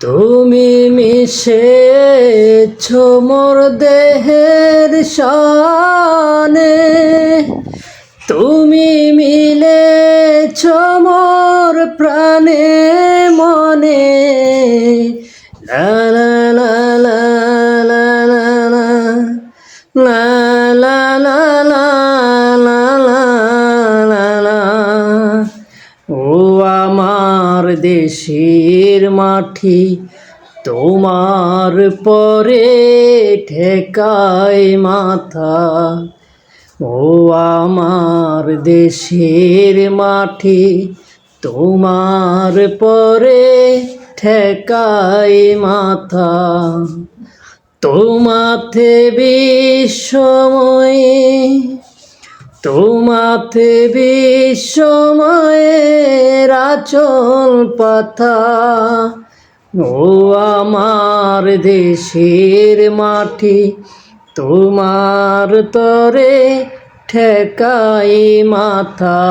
তুমি মিশেছ মোর দেহের শানে, তুমি মিলেছ মোর প্রাণে মনে। লা লা লা লা লা লা লা লা লা লা লা লা লা লা। ও আমার দেশের মাটি, তোমার পরে ঠেকায় মাথা। ও আমার দেশের মাটি, তোমার পরে ঠেকায় মাথা। তোমাতে বিশ্বময়ে, তোমাতে বিশ্বময়ের আঁচল পাতা। ও আমার দেশের মাটি, তোমার তরে ঠেকাই মাথা।